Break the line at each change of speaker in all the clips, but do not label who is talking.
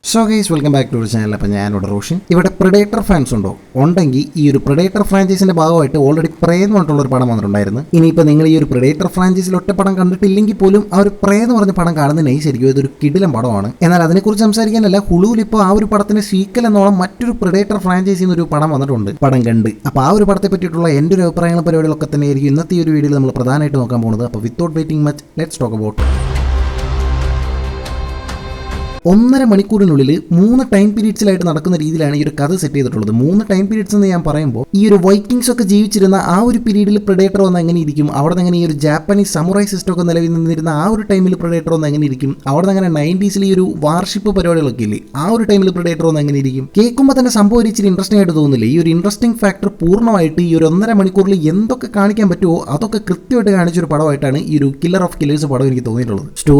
So guys welcome back to channel. അപ്പോൾ ഞാനിവിടെ റോഷൻ. ഇവിടെ പ്രെഡേറ്റർ ഫാൻസ് ഉണ്ടോ? ഉണ്ടെങ്കിൽ ഈ ഒരു പ്രെഡേറ്റർ ഫ്രാഞ്ചൈസിന്റെ ഭാഗമായിട്ട് ഓൾറെഡി പ്രേ എന്ന് പറഞ്ഞിട്ടുള്ള ഒരു പടം വന്നിട്ടുണ്ടായിരുന്നു. ഇനിയിപ്പോൾ നിങ്ങൾ ഈ ഒരു പ്രെഡേറ്റർ ഫ്രാഞ്ചൈസിൽ ഒറ്റ പടം കണ്ടിട്ടില്ലെങ്കിൽ പോലും ആ ഒരു പ്രേ എന്ന് പറഞ്ഞ പടം കാണുന്ന നൈസായിരിക്കും. ഇതൊരു കിടിലം പടമാണ്. എന്നാൽ അതിനെക്കുറിച്ച് സംസാരിക്കാനല്ല, ഹുളുവിൽ ഇപ്പോൾ ആ ഒരു പടത്തിന് സീക്വൽ എന്നോളം മറ്റൊരു പ്രെഡേറ്റർ ഫ്രാഞ്ചൈസിൽ നിന്ന് ഒരു പടം വന്നിട്ടുണ്ട്, പടം കണ്ട്. അപ്പോൾ ആ ഒരു പടത്തെ പറ്റിയിട്ടുള്ള എൻ്റെ ഒരു അഭിപ്രായങ്ങളും പരിപാടികളൊക്കെ തന്നെയായിരിക്കും ഇന്നത്തെ ഈ ഒരു വീഡിയോയിൽ നമ്മൾ പ്രധാനമായിട്ട് നോക്കാൻ പോകുന്നത്. അപ്പോൾ without waiting much let's talk about. 1.5 മണിക്കൂറിനുള്ളിൽ 3 ടൈം പീരീഡ്സിലായിട്ട് നടക്കുന്ന രീതിയിലാണ് ഈ ഒരു കഥ സെറ്റ് ചെയ്തിട്ടുള്ളത്. 3 ടൈം പീരീഡ്സ് എന്ന് ഞാൻ പറയുമ്പോൾ ഈ ഒരു വൈക്കിങ്സ് ഒക്കെ ജീവിച്ചിരുന്ന ആ ഒരു പീരീഡിൽ പ്രെഡേറ്റർ വന്ന് എങ്ങനെ ഇരിക്കും, അവിടെ നിന്ന് എങ്ങനെ ഈ ഒരു ജാപ്പനീസ് സമുറായി സിസ്റ്റം ഒക്കെ നിലവിൽ നിന്നിരുന്ന ആ ഒരു ടൈമിൽ പ്രെഡേറ്റർ വന്ന് എങ്ങനെ ഇരിക്കും, അവിടെ നിന്ന് അങ്ങനെ 90s ഈ ഒരു വാർഷിപ്പ് പരിപാടികളൊക്കെ ഇല്ലേ, ആ ഒരു ടൈമിൽ പ്രെഡേറ്റർ വന്ന് എങ്ങനെ ഇരിക്കും. കേൾക്കുമ്പോൾ തന്നെ സംഭവം ഇച്ചിരി ഇൻട്രസ്റ്റിംഗ് ആയിട്ട് തോന്നില്ലേ? ഈ ഒരു ഇൻട്രസ്റ്റിംഗ് ഫാക്ടർ പൂർണ്ണമായിട്ട് ഈ ഒരു 1.5 മണിക്കൂറിൽ എന്തൊക്കെ കാണിക്കാൻ പറ്റുമോ അതൊക്കെ കൃത്യമായിട്ട് കാണിച്ചൊരു പടമായിട്ടാണ് ഈ ഒരു കില്ലർ ഓഫ് കില്ലേഴ്സ് പടം എനിക്ക് തോന്നിയിട്ടുള്ളത്.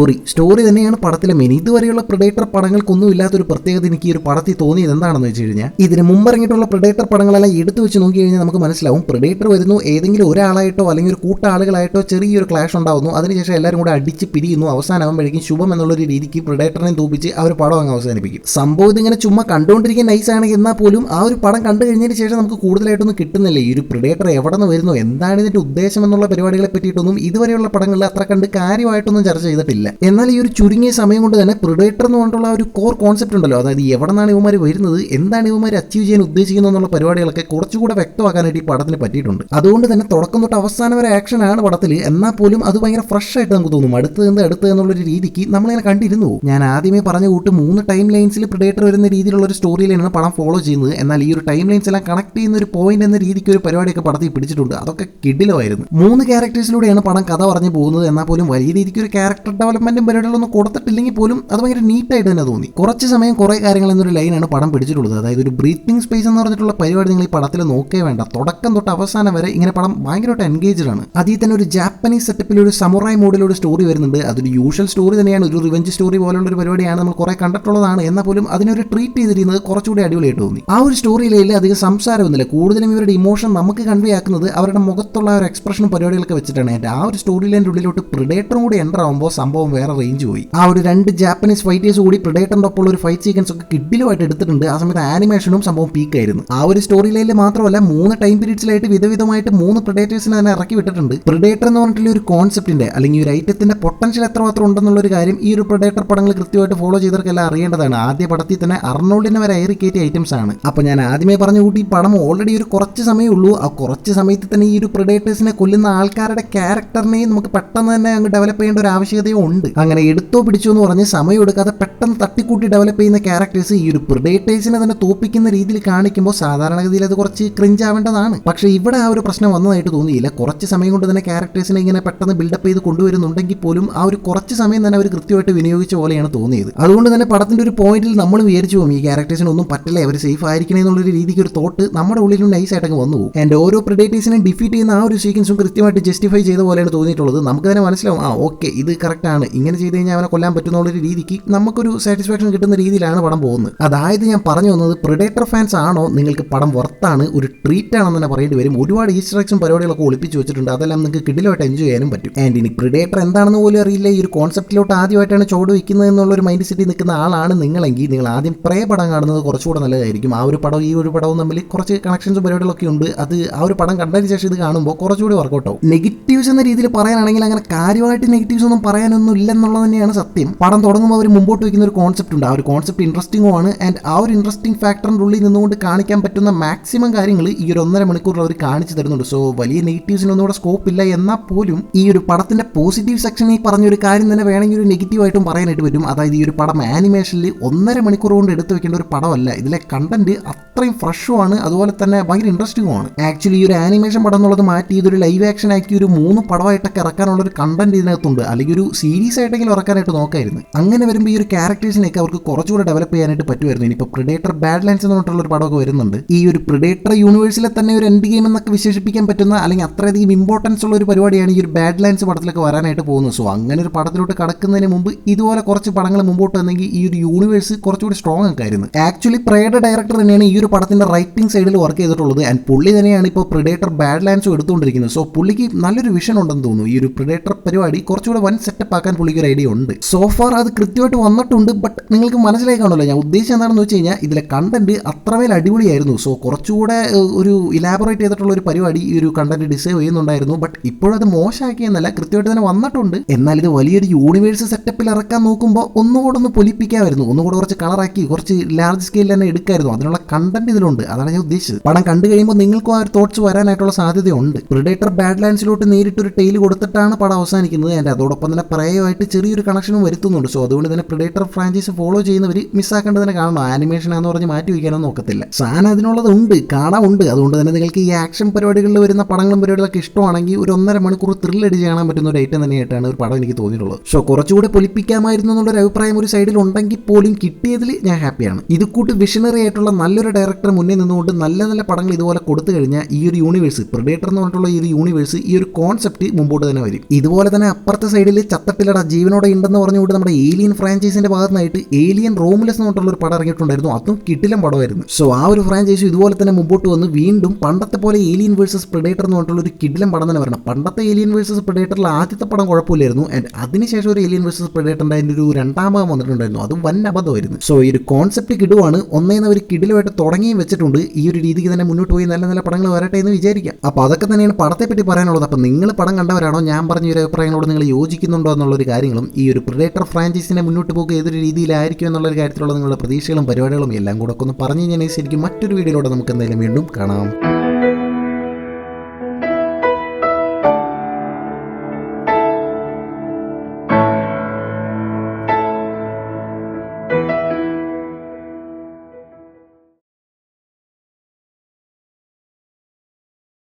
സ്റ്റോറി തന്നെയാണ് പടത്തിലെ മെയിൻ. ഇതുവരെയുള്ള പ്രെഡേറ്റർ പടങ്ങൾക്കൊന്നും ഇല്ലാത്തൊരു പ്രത്യേകത എനിക്ക് ഈ ഒരു പടത്തിൽ തോന്നിയത് എന്താണെന്ന് വെച്ച് കഴിഞ്ഞാൽ, ഇതിന് മുമ്പ് ഇറങ്ങിയിട്ടുള്ള പ്രെഡേറ്റർ പടങ്ങളെല്ലാം എടുത്തു വെച്ച് നോക്കി കഴിഞ്ഞാൽ നമുക്ക് മനസ്സിലാവും, പ്രെഡേറ്റർ വരുന്നു, ഏതെങ്കിലും ഒരാളായിട്ടോ അല്ലെങ്കിൽ ഒരു കൂട്ടാളുകളായിട്ടോ ചെറിയൊരു ക്ലാഷ് ഉണ്ടാവുന്നു, അതിനുശേഷം എല്ലാവരും കൂടെ അടിച്ച് പിരിയുന്നു, അവസാനമാകുമ്പോഴേക്കും ശുഭം എന്നുള്ളൊരു രീതിക്ക് പ്രെഡേറ്ററിനെ തൂപ്പിച്ച് ആ ഒരു പടം അങ്ങ് അവസാനിപ്പിക്കും. സംഭവം ഇതിങ്ങനെ ചുമ്മാ കണ്ടുകൊണ്ടിരിക്കാൻ നൈസാണ്, എന്നാൽ പോലും ആ ഒരു പടം കണ്ടു കഴിഞ്ഞതിന് ശേഷം നമുക്ക് കൂടുതലായിട്ടൊന്നും കിട്ടുന്നില്ല. ഈ ഒരു പ്രെഡേറ്റർ എവിടെ നിന്ന് വരുന്നു, എന്താണ് ഇതിന്റെ ഉദ്ദേശം എന്നുള്ള പരിപാടികളെ പറ്റിയിട്ടൊന്നും ഇതുവരെയുള്ള പടങ്ങളിൽ അത്ര കണ്ട് കാര്യമായിട്ടൊന്നും ചർച്ച ചെയ്തിട്ടില്ല. എന്നാൽ ഈ ഒരു ചുരുങ്ങിയ സമയം കൊണ്ട് തന്നെ പ്രെഡേറ്റർ എന്ന് പറഞ്ഞിട്ടുള്ള ഒരു കോർ കോൺസെപ്റ്റ് ഉണ്ടല്ലോ, അതായത് എവിടെ നിന്നാണ് ഇവന്മാർ വരുന്നത്, എന്താണ് ഇവന്മാർ അച്ചീവ് ചെയ്യാൻ ഉദ്ദേശിക്കുന്നത് എന്നുള്ള പരിപാടികളൊക്കെ കുറച്ചുകൂടെ വ്യക്തമാക്കാനായിട്ട് ഈ പടത്തിന് പറ്റിയിട്ടുണ്ട്. അതുകൊണ്ട് തന്നെ തുടക്കം തൊട്ട് അവസാനം വരെ ആക്ഷനാണ് പടത്തിൽ, എന്നാൽ പോലും അത് ഭയങ്കര ഫ്രഷ് ആയിട്ട് നമുക്ക് തോന്നും. അടുത്ത് എന്നുള്ളൊരു രീതിക്ക് നമ്മളിങ്ങനെ കണ്ടിരുന്നു. ഞാൻ ആദ്യമേ പറഞ്ഞ കൂട്ട് 3 ടൈം ലൈൻസിൽ പ്രെഡേറ്റർ വരുന്ന രീതിയിലുള്ള ഒരു സ്റ്റോറി ലൈനാണ് പടം ഫോളോ ചെയ്യുന്നത്. എന്നാൽ ഈ ഒരു ടൈം ലൈൻസ് എല്ലാം കണക്ട് ചെയ്യുന്ന ഒരു പോയിന്റ് എന്ന രീതിക്ക് ഒരു പരിപാടിയൊക്കെ പടത്തിൽ പിടിച്ചിട്ടുണ്ട്. അതൊക്കെ കിടിലമായിരുന്നു. 3 ക്യാരക്ടേഴ്സിലൂടെയാണ് പടം കഥ പറഞ്ഞു പോകുന്നത്. എന്നാൽ പോലും വലിയ രീതിക്ക് ഒരു ക്യാരക്ടർ ഡെവലപ്മെന്റും പരിപാടികളൊന്നും കൊടുത്തിട്ടില്ലെങ്കിൽ പോലും അത് ഭയങ്കര നീറ്റായിട്ട് തന്നെ തോന്നി. കുറച്ച് സമയം കുറേ കാര്യങ്ങൾ എന്നൊരു ലൈനാണ് പടം പിടിച്ചിട്ടുള്ളത്. അതായത് ഒരു ബ്രീത്തിങ് സ്പേസ് എന്ന് പറഞ്ഞിട്ടുള്ള പരിപാടി നിങ്ങൾ ഈ പടത്തിൽ നോക്കേ വേണ്ട. തുടക്കം തൊട്ട് അവസാനം വരെ ഇങ്ങനെ പടം ഭയങ്കരമായിട്ട് എൻഗേജ്ഡ് ആണ്. അതിൽ തന്നെ ഒരു ജാപ്പനീസ് സെറ്റപ്പിൽ ഒരു സമുറായി മോഡിലൊരു സ്റ്റോറി വരുന്നുണ്ട്. അതൊരു യൂഷ്വൽ സ്റ്റോറി തന്നെയാണ്, ഒരു റിവെഞ്ച് സ്റ്റോറി പോലുള്ള ഒരു പരിപാടിയാണ്, നമ്മൾ കുറെ കണ്ടിട്ടുള്ളതാണ്. എന്നാൽ പോലും അതിനൊരു ട്രീറ്റ് ചെയ്തിരിക്കുന്നത് കുറച്ചുകൂടി അടിപൊളിയായിട്ട് തോന്നി. ആ ഒരു സ്റ്റോറിയിൽ അധികം സംസാരമൊന്നുമില്ല, കൂടുതലും ഇവരുടെ ഇമോഷൻ നമുക്ക് കൺവേ ആക്കുന്നത് അവരുടെ മുഖത്തുള്ള ഒരു എക്സ്പ്രഷനും പരിപാടികളൊക്കെ വെച്ചിട്ടാണ്. എൻ്റെ ആ ഒരു സ്റ്റോറി ലൈൻ്റെ ഉള്ളിലോട്ട് പ്രെഡേറ്ററും കൂടി എൻ്റർ ആകുമ്പോൾ സംഭവം വേറെ റേഞ്ച് പോയി. ആ ഒരു 2 ജാപ്പനീസ് ഫൈറ്റേഴ്സ് കൂടി പ്രെഡേറ്ററിൻ്റെ ഒപ്പം ഒരു ഫൈറ്റ് സീക്വൻസ് ഒക്കെ കിഡിലുമായിട്ട് എടുത്തിട്ടുണ്ട്. ആ സമയത്ത് ആനിമേഷനും സംഭവം പീക്കായിരുന്നു. ആ ഒരു സ്റ്റോറി ലൈനിൽ മാത്രമല്ല 3 ടൈം പീരീഡ്സിലായിട്ട് വിധവിധമായിട്ട് 3 പ്രെഡേറ്റേഴ്സിനെ തന്നെ ഇറക്കി വിട്ടിട്ടുണ്ട്. പ്രെഡേറ്റർ എന്ന് പറഞ്ഞിട്ടുള്ള ഒരു കോൺസെപ്റ്റിന്റെ അല്ലെങ്കിൽ ഒരു ഐറ്റത്തിന്റെ പൊട്ടൻഷ്യൽ എത്രമാത്രം ഉണ്ടെന്നുള്ള ഒരു കാര്യം ഈ ഒരു പ്രെഡേറ്റർ പടങ്ങൾ കൃത്യമായിട്ട് ഫോളോ ചെയ്തവർക്കെല്ലാം അറിയേണ്ടതാണ്. ആദ്യ പടത്തിൽ തന്നെ അർണോൾഡിനെ വരെ അയറി കയറ്റിയ ഐറ്റംസ് ആണ്. അപ്പോൾ ഞാൻ ആദ്യമേ പറഞ്ഞു കൂട്ടി, പടം ഓൾറെഡി ഒരു കുറച്ച് സമയമേ ഉള്ളൂ. ആ കുറച്ച് സമയത്ത് തന്നെ ഈ ഒരു പ്രെഡേറ്റേഴ്സിനെ കൊല്ലുന്ന ആൾക്കാരുടെ ക്യാരക്ടറിനെയും നമുക്ക് പെട്ടെന്ന് തന്നെ അങ്ങ് ഡെവലപ്പ് ചെയ്യേണ്ട ഒരു ആവശ്യകതയും ഉണ്ട്. അങ്ങനെ എടുത്തോ പിടിച്ചോ എന്ന് പറഞ്ഞ് സമയം എടുക്കാതെ പെട്ടെന്ന് തട്ടിക്കൂട്ടി ഡെവലപ്പ് ചെയ്യുന്ന ക്യാരക്ടേഴ്സ് ഈ ഒരു പ്രെഡേറ്റേഴ്സിനെ തന്നെ തോപ്പിക്കുന്ന രീതിയിൽ കാണിക്കുമ്പോൾ സാധാരണഗതിയിൽ അത് കുറച്ച് ക്രിഞ്ച് ആവേണ്ടതാണ്. പക്ഷേ ഇവിടെ ആ ഒരു പ്രശ്നം വന്നതായിട്ട് തോന്നിയില്ല. കുറച്ച് സമയം കൊണ്ട് തന്നെ ക്യാരക്ടേഴ്സിനെ ഇങ്ങനെ പെട്ടെന്ന് ബിൽഡപ്പ് ചെയ്ത് കൊണ്ടുവരുന്നുണ്ടെങ്കിൽ പോലും ആ ഒരു കുറച്ച് സമയം തന്നെ അവർ കൃത്യമായിട്ട് വിനിയോഗിച്ച പോലെയാണ് തോന്നിയത്. അതുകൊണ്ട് തന്നെ പടത്തിന്റെ ഒരു പോയിന്റിൽ നമ്മൾ വിചാരിച്ചു പോകും, ഈ ക്യാരക്ടേഴ്സിന് ഒന്നും പറ്റില്ല, അവർ സേഫ് ആയിരിക്കണേ എന്നുള്ളൊരു രീതിക്ക് ഒരു തോട്ട് നമ്മുടെ ഉള്ളിലും നൈസായിട്ടൊക്കെ വന്നു പോകും. ആൻഡ് ഓരോ പ്രെഡേറ്റേഴ്സിനെ ഡിഫീറ്റ് ചെയ്യുന്ന ആ ഒരു സീക്വൻസും കൃത്യമായിട്ട് ജസ്റ്റിഫൈ ചെയ്ത പോലെയാണ് തോന്നിയിട്ടുള്ളത്. നമുക്ക് തന്നെ മനസ്സിലാവും, ആ ഓക്കെ ഇത് കറക്റ്റ് ആണ്, ഇങ്ങനെ ചെയ്ത് കഴിഞ്ഞാൽ അവനെ കൊല്ലാൻ പറ്റുന്നുള്ളൊരു രീതിക്ക് നമുക്കൊരു സാറ്റിസ്ഫാക്ഷൻ കിട്ടുന്ന രീതിയിലാണ് പടം പോകുന്നത്. അതായത് ഞാൻ പറഞ്ഞു വന്നത്, പ്രെഡേറ്റർ ഫാൻസ് ആണോ നിങ്ങൾക്ക് പടം വർത്താണ്, ഒരു ട്രീറ്റ് ആണെന്ന് തന്നെ പറയേണ്ടി വരും. ഒരുപാട് ഈസ്റ്റർ എഗ്സും പരിപാടികളൊക്കെ ഒളിപ്പിച്ച് വെച്ചിട്ടുണ്ട്. അതെല്ലാം നിങ്ങൾക്ക് കിടിലമായിട്ട് എൻജോയ് ചെയ്യാനും പറ്റും. ആൻഡ് ഇനി പ്രെഡേറ്റർ എന്താണെന്ന് പോലും അറിയില്ല, ഈ ഒരു കോൺസെപ്റ്റിലോട്ട് ആദ്യമായിട്ടാണ് ചോട് വയ്ക്കുന്നത് എന്നുള്ളൊരു മൈൻഡ് സെറ്റിൽ നിൽക്കുന്ന ആളാണ് നിങ്ങളെങ്കിൽ നിങ്ങൾ ആദ്യം പ്രേ പടം കാണുന്നത് കുറച്ചുകൂടെ നല്ലതായിരിക്കും. ആ ഒരു പടവും ഈ ഒരു പടവും തമ്മിൽ കുറച്ച് കണക്ഷൻസും പരിപാടികളൊക്കെ ഉണ്ട്. അത് ആ ഒരു പടം കണ്ടതിന് ശേഷം ഇത് കാണുമ്പോൾ കുറച്ചുകൂടി വർക്കൗട്ട് ആവും. നെഗറ്റീവ്സ് എന്ന രീതിയിൽ പറയാനാണെങ്കിൽ അങ്ങനെ കാര്യമായിട്ട് നെഗറ്റീവ്സ് ഒന്നും പറയാനൊന്നും ഇല്ലെന്നുള്ളത് തന്നെയാണ് സത്യം. പടം തുടങ്ങുമ്പോൾ അവർ മുമ്പോട്ട് വയ്ക്കുന്ന ഒരു കോൺസെപ്റ്റ് ഉണ്ട്. ആ ഒരു കോൺസെപ്റ്റ് ഇൻട്രസ്റ്റിംഗും ആണ്. ആൻഡ് ആ ഒരു ഇൻട്രസ്റ്റിംഗ് ഫാക്ടറിൻ്റെ ഉള്ളിൽ നിന്നുകൊണ്ട് കാണിക്കാൻ പറ്റുന്ന മാക്സിമം കാര്യങ്ങൾ ഈ ഒരു 1.5 മണിക്കൂറിൽ അവർ കാണിച്ചു തരുന്നുണ്ട്. സോ വലിയ നെഗറ്റീവ്സിനൊന്നും ഇവിടെ സ്കോപ്പ് ഇല്ല. എന്നാൽ പോലും ഈ ഒരു പടത്തിന്റെ പോസിറ്റീവ് സെക്ഷനിൽ പറഞ്ഞൊരു കാര്യം തന്നെ വേണമെങ്കിൽ ഒരു നെഗറ്റീവായിട്ടും പറയാനായിട്ട് പറ്റും. അതായത് ഈ ഒരു പടം ആനിമേഷനിൽ 1.5 മണിക്കൂർ കൊണ്ട് എടുത്തു വെക്കേണ്ട ഒരു പടമല്ല. ഇതിലെ കണ്ടന്റ് അത്രയും ഫ്രഷും ആണ്, അതുപോലെ തന്നെ ഭയങ്കര ഇൻട്രസ്റ്റിംഗും ആണ്. ആക്ച്വലി ഈ ഒരു ആനിമേഷൻ പടം എന്നുള്ളത് മാറ്റി ഇതൊരു ലൈവ് ആക്ഷൻ ആക്കി ഒരു 3 പടമായിട്ടൊക്കെ ഇറക്കാനുള്ള ഒരു കണ്ടന്റ് ഇതിനകത്തുണ്ട്. അല്ലെങ്കിൽ ഒരു സീരീസ് ആയിട്ടെങ്കിലും ഇറക്കാനായിട്ട് നോക്കായിരുന്നു. അങ്ങനെ വരുമ്പോൾ ഈ ഒരു ക്യാരക്ടേഴ്സിനെയൊക്കെ അവർക്ക് കുറച്ചുകൂടെ ഡെവലപ്പ് ചെയ്യാനായിട്ട് പറ്റുമായിരുന്നു. ഇനിയിപ്പോൾ പ്രെഡേറ്റർ ബാഡ്ലാൻഡ്സ് എന്ന് പറഞ്ഞിട്ടുള്ള ഒരു പടമൊക്കെ വരുന്നുണ്ട്. ഈ ഒരു പ്രെഡേറ്റർ യൂണിവേഴ്സിലെ തന്നെ ഒരു എൻഡ് ഗെയിം എന്നൊക്കെ വിശേഷിപ്പിക്കാൻ പറ്റുന്ന അല്ലെങ്കിൽ അത്രയധികം ഇമ്പോർട്ടൻസ് ഉള്ള ഒരു പരിപാടിയാണ് ഈ ഒരു ബാഡ്ലാൻഡ്സ് പടത്തിലൊക്കെ വരാനായിട്ട് പോകുന്നത്. സോ അങ്ങനെ ഒരു പടത്തിലോട്ട് കടക്കുന്നതിന് മുമ്പ് ഇതുപോലെ കുറച്ച് പടങ്ങൾ മുമ്പോട്ട് വന്നെങ്കിൽ ഈ ഒരു യൂണിവേഴ്സ് കുറച്ചുകൂടി സ്ട്രോങ് ഒക്കെ ആയിരുന്നു. ആക്ച്വലി പ്രേയുടെ ഡയറക്ടർ തന്നെയാണ് ഈ ഒരു പടത്തിന്റെ റൈറ്റിംഗ് സൈഡിൽ വർക്ക് ചെയ്തിട്ടുള്ളത്. ആൻഡ് പുള്ളി തന്നെയാണ് ഇപ്പോൾ പ്രെഡേറ്റർ ബാഡ്ലാൻഡ്സും എടുത്തുകൊണ്ടിരിക്കുന്നത്. സോ പുള്ളിക്ക് നല്ലൊരു വിഷൻ ഉണ്ടെന്ന് തോന്നുന്നു. ഈ ഒരു പ്രെഡേറ്റർ പരിപാടി കുറച്ചുകൂടെ വൻ സെറ്റപ്പ് ആക്കാൻ പുള്ളിക്ക് ഒരു ഐഡിയ ഉണ്ട്. സോഫാർ അത് കൃത്യമായിട്ട് വന്നിട്ടുണ്ട്. വന്നിട്ടുണ്ട്. ബട്ട് നിങ്ങൾക്ക് മനസ്സിലായി കാണുമല്ലോ ഞാൻ ഉദ്ദേശിച്ചത് എന്താണെന്ന് വെച്ച് കഴിഞ്ഞാൽ ഇതിലെ കണ്ടന്റ് അത്രമേൽ അടിപൊളിയായിരുന്നു. സോ കുറച്ചുകൂടെ ഒരു ഇലാബറേറ്റ് ചെയ്തിട്ടുള്ള ഒരു പരിപാടി ഈ ഒരു കണ്ടന്റ് ഡിസേർവ് ചെയ്യുന്നുണ്ടായിരുന്നു. ബട്ട് ഇപ്പോഴത് മോശമാക്കിയെന്നല്ല, കൃത്യമായിട്ട് തന്നെ വന്നിട്ടുണ്ട്. എന്നാൽ ഇത് വലിയൊരു യൂണിവേഴ്സ് സെറ്റപ്പിൽ ഇറക്കാൻ നോക്കുമ്പോൾ ഒന്നുകൂടെ ഒന്ന് പൊലിപ്പിക്കാമായിരുന്നു, ഒന്നുകൂടെ കുറച്ച് കളറാക്കി കുറച്ച് ലാർജ് സ്കെയിൽ തന്നെ എടുക്കായിരുന്നു. അതിനുള്ള കണ്ടന്റ് ഇതിലുണ്ട്, അതാണ് ഞാൻ ഉദ്ദേശിച്ചത്. പടം കണ്ടു കഴിയുമ്പോൾ നിങ്ങൾക്കും ആ ഒരു തോട്ട്സ് വരാനായിട്ടുള്ള സാധ്യതയുണ്ട്. പ്രിഡേറ്റർ ബാഡ്ലാൻഡ്സിലോട്ട് നേരിട്ടൊരു ടെയിൽ കൊടുത്തിട്ടാണ് പടം അവസാനിക്കുന്നത്. ആൻഡ് അതോടൊപ്പം തന്നെ പ്രേയുമായിട്ട് ചെറിയൊരു കണക്ഷനും വരുത്തുന്നുണ്ട്. സോ അതുകൊണ്ട് തന്നെ പ്രിഡേറ്റർ ഫ്രാഞ്ചൈസ് ഫോളോ ചെയ്യുന്നവർ മിസ്സാക്കേണ്ടത് തന്നെ കാണണം. ആനിമേഷൻ ആണെന്ന് പറഞ്ഞ് മാറ്റി വയ്ക്കാനൊന്നും നോക്കത്തില്ല. സാധനം അതിനുള്ളതുണ്ട്, കാണാനുണ്ട്. അതുകൊണ്ട് തന്നെ നിങ്ങൾക്ക് ഈ ആക്ഷൻ പരിപാടികളിൽ വരുന്ന പടങ്ങളും പരിപാടികളൊക്കെ ഇഷ്ടമാണെങ്കിൽ ഒരു 1.5 മണിക്കൂർ ത്രില്ലടിച്ച് കാണാൻ പറ്റുന്ന ഒരു ഐറ്റം തന്നെയായിട്ടാണ് ഒരു പടം എനിക്ക് തോന്നിയിട്ടുള്ളത്. സോ കുറച്ചുകൂടെ പൊലിപ്പിക്കാമായിരുന്നു എന്നുള്ളൊരു അഭിപ്രായം ഒരു സൈഡിൽ ഉണ്ടെങ്കിൽ പോലും കിട്ടിയതിൽ ഞാൻ ഹാപ്പിയാണ്. ഇത് കൂട്ട് വിഷണറി ആയിട്ടുള്ള നല്ലൊരു ഡയറക്ടർ മുന്നിൽ നിന്നുകൊണ്ട് നല്ല നല്ല പടങ്ങൾ ഇതുപോലെ കൊടുത്തു കഴിഞ്ഞാൽ ഈ ഒരു യൂണിവേഴ്സ്, പ്രിഡേറ്റർ എന്ന് പറഞ്ഞിട്ടുള്ള ഈ ഒരു യൂണിവേഴ്സ്, ഈ ഒരു കോൺസെപ്റ്റ് മുമ്പോട്ട് തന്നെ വരും. ഇതുപോലെ തന്നെ അപ്പുറത്തെ സൈഡിൽ ചത്തട്ടിലട ജീവനോടെ ഉണ്ടെന്ന് പറഞ്ഞുകൊണ്ട് നമ്മുടെ ഏലിയൻ ഫ്രാഞ്ചൈസിന്റെ ഭാഗത്തായിട്ട് ഏലിയൻ റോമുലസ് എന്ന് പറഞ്ഞിട്ടുള്ള ഒരു പടം ഇറങ്ങിയിട്ടുണ്ടായിരുന്നു. അതും കിടിലൻ പടമായിരുന്നു. സോ ആ ഒരു ഫ്രാഞ്ചൈസ് ഇതുപോലെ തന്നെ മുമ്പോട്ട് വന്ന് വീണ്ടും പണ്ടത്തെ പോലെ ഏലിയൻ വേഴ്സസ് പ്രിഡേറ്റർ എന്ന് പറഞ്ഞിട്ടുള്ള ഒരു കിടിലൻ പടം തന്നെ വരണം. പണ്ടത്തെ ഏലിയൻ വേഴ്സസ് പ്രിഡേറ്ററിൽ ആദ്യത്തെ പടം കുഴപ്പമില്ലായിരുന്നു. ആൻഡ് അതിനുശേഷം ഒരു ഏലിയൻ വേഴ്സസ് പ്രിഡേറ്ററിന്റെ അതിൻ്റെ ഒരു രണ്ടാം ഭാഗം വന്നിട്ടുണ്ടായിരുന്നു. അതും വൻ അബദ്ധമായിരുന്നു. സോ ഈ ഒരു കോൺസെപ്റ്റ് കിടുവാണ്. ഒന്നേന്ന് അവർ കിടിലുമായിട്ട് തുടങ്ങിയും വെച്ചിട്ടുണ്ട്. ഈ ഒരു രീതിക്ക് തന്നെ മുന്നോട്ട് പോയി നല്ല നല്ല പടങ്ങൾ വരട്ടെ എന്ന് വിചാരിക്കാം. അപ്പോൾ അതൊക്കെ തന്നെയാണ് പടത്തെ പറ്റി പറയാനുള്ളത്. അപ്പോൾ നിങ്ങൾ പടം കണ്ടവരാണോ, ഞാൻ പറഞ്ഞ ഒരു അഭിപ്രായങ്ങളോട് നിങ്ങൾ യോജിക്കുന്നുണ്ടോ എന്നുള്ളൊരു കാര്യങ്ങളും ഈ ഒരു പ്രിഡേറ്റർ ഫ്രാഞ്ചൈസിനെ മുന്നോട്ട് പോകുക ഏതൊരു രീതിയിലായിരിക്കും എന്നുള്ളൊരു കാര്യത്തിലുള്ള നിങ്ങളുടെ പ്രതീക്ഷകളും പരിപാടികളും എല്ലാം കൂടെ ഒക്കെ ഒന്ന് പറഞ്ഞു കഴിഞ്ഞാൽ ശരിക്കും മറ്റൊരു വീഡിയോയിലൂടെ നമുക്ക് എന്തായാലും വീണ്ടും കാണാം.